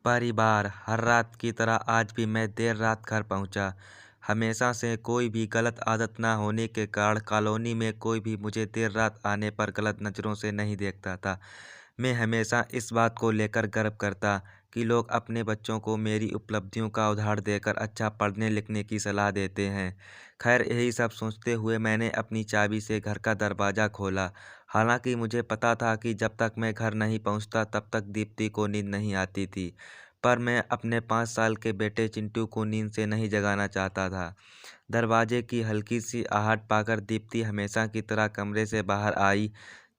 परिवार। हर रात की तरह आज भी मैं देर रात घर पहुंचा। हमेशा से कोई भी गलत आदत ना होने के कारण कॉलोनी में कोई भी मुझे देर रात आने पर गलत नज़रों से नहीं देखता था। मैं हमेशा इस बात को लेकर गर्व करता कि लोग अपने बच्चों को मेरी उपलब्धियों का उदाहरण देकर अच्छा पढ़ने लिखने की सलाह देते हैं। खैर, यही सब सोचते हुए मैंने अपनी चाबी से घर का दरवाज़ा खोला। हालांकि मुझे पता था कि जब तक मैं घर नहीं पहुंचता तब तक दीप्ति को नींद नहीं आती थी। पर मैं अपने 5 साल के बेटे चिंटू को नींद से नहीं जगाना चाहता था। दरवाजे की हल्की सी आहट पाकर दीप्ति हमेशा की तरह कमरे से बाहर आई।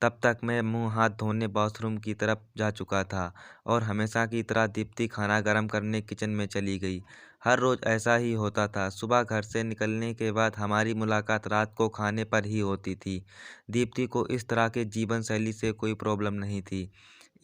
तब तक मैं मुंह हाथ धोने बाथरूम की तरफ जा चुका था और हमेशा की तरह दीप्ति खाना गर्म करने किचन में चली गई। हर रोज़ ऐसा ही होता था। सुबह घर से निकलने के बाद हमारी मुलाकात रात को खाने पर ही होती थी। दीप्ति को इस तरह के जीवन शैली से कोई प्रॉब्लम नहीं थी।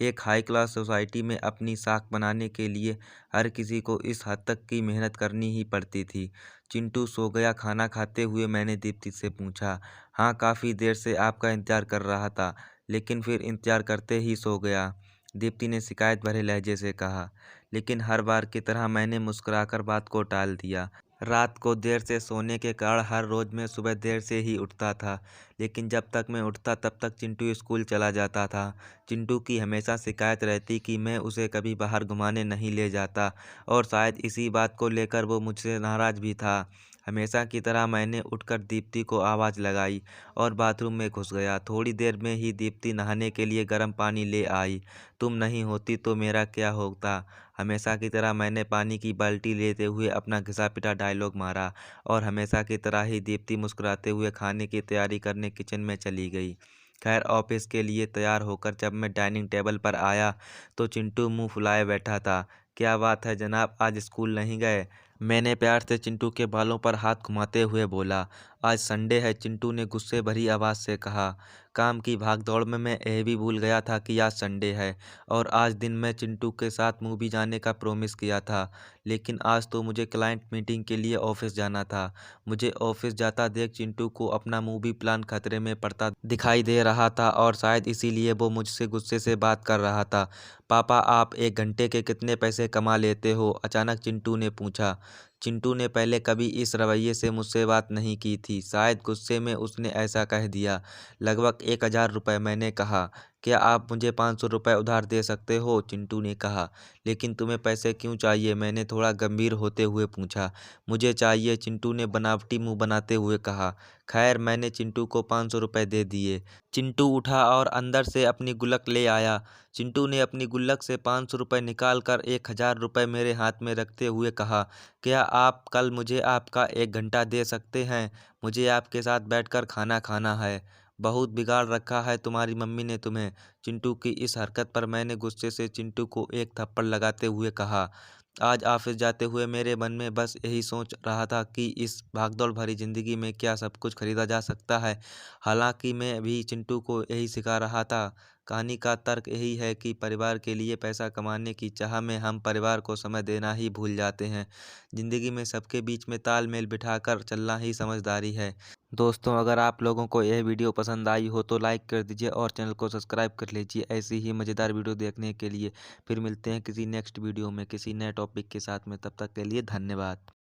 एक हाई क्लास सोसाइटी में अपनी साख बनाने के लिए हर किसी को इस हद तक की मेहनत करनी ही पड़ती थी। चिंटू सो गया? खाना खाते हुए मैंने दीप्ति से पूछा। हाँ, काफ़ी देर से आपका इंतज़ार कर रहा था, लेकिन फिर इंतज़ार करते ही सो गया, दीप्ति ने शिकायत भरे लहजे से कहा। लेकिन हर बार की तरह मैंने मुस्कुराकर बात को टाल दिया। रात को देर से सोने के कारण हर रोज़ मैं सुबह देर से ही उठता था, लेकिन जब तक मैं उठता तब तक चिंटू स्कूल चला जाता था। चिंटू की हमेशा शिकायत रहती कि मैं उसे कभी बाहर घुमाने नहीं ले जाता और शायद इसी बात को लेकर वो मुझसे नाराज़ भी था। हमेशा की तरह मैंने उठकर दीप्ति को आवाज़ लगाई और बाथरूम में घुस गया। थोड़ी देर में ही दीप्ति नहाने के लिए गर्म पानी ले आई। तुम नहीं होती तो मेरा क्या होता? हमेशा की तरह मैंने पानी की बाल्टी लेते हुए अपना घिसा-पिटा डायलॉग मारा और हमेशा की तरह ही दीप्ति मुस्कुराते हुए खाने की तैयारी करने किचन में चली गई। खैर, ऑफिस के लिए तैयार होकर जब मैं डाइनिंग टेबल पर आया तो चिंटू मुंह फुलाए बैठा था। क्या बात है जनाब, आज स्कूल नहीं गए? मैंने प्यार से चिंटू के बालों पर हाथ घुमाते हुए बोला। आज संडे है, चिंटू ने गुस्से भरी आवाज़ से कहा। काम की भागदौड़ में मैं यह भी भूल गया था कि आज संडे है और आज दिन मैं चिंटू के साथ मूवी जाने का प्रॉमिस किया था। लेकिन आज तो मुझे क्लाइंट मीटिंग के लिए ऑफिस जाना था। मुझे ऑफिस जाता देख चिंटू को अपना मूवी प्लान खतरे में पड़ता दिखाई दे रहा था और शायद इसीलिए वो मुझसे गुस्से से बात कर रहा था। पापा, आप 1 घंटे के कितने पैसे कमा लेते हो? अचानक चिंटू ने पूछा। चिंटू ने पहले कभी इस रवैये से मुझसे बात नहीं की थी। शायद गुस्से में उसने ऐसा कह दिया। लगभग 1000 रुपये, मैंने कहा। क्या आप मुझे 500 रुपये उधार दे सकते हो? चिंटू ने कहा। लेकिन तुम्हें पैसे क्यों चाहिए? मैंने थोड़ा गंभीर होते हुए पूछा। मुझे चाहिए, चिंटू ने बनावटी मुंह बनाते हुए कहा। खैर, मैंने चिंटू को 500 रुपये दे दिए। चिंटू उठा और अंदर से अपनी गुल्लक ले आया। चिंटू ने अपनी गुल्लक से 500 रुपये निकाल कर 1000 रुपये मेरे हाथ में रखते हुए कहा। क्या आप कल मुझे आपका 1 घंटा दे सकते हैं? मुझे आपके साथ बैठकर खाना खाना है। बहुत बिगाड़ रखा है तुम्हारी मम्मी ने तुम्हें। चिंटू की इस हरकत पर मैंने गुस्से से चिंटू को एक थप्पड़ लगाते हुए कहा। आज ऑफिस जाते हुए मेरे मन में बस यही सोच रहा था कि इस भागदौड़ भरी ज़िंदगी में क्या सब कुछ खरीदा जा सकता है। हालांकि मैं भी चिंटू को यही सिखा रहा था। कहानी का तर्क यही है कि परिवार के लिए पैसा कमाने की चाह में हम परिवार को समय देना ही भूल जाते हैं। ज़िंदगी में सबके बीच में तालमेल बिठाकर चलना ही समझदारी है। दोस्तों, अगर आप लोगों को यह वीडियो पसंद आई हो तो लाइक कर दीजिए और चैनल को सब्सक्राइब कर लीजिए ऐसी ही मज़ेदार वीडियो देखने के लिए। फिर मिलते हैं किसी नेक्स्ट वीडियो में किसी नए टॉपिक के साथ में। तब तक के लिए धन्यवाद।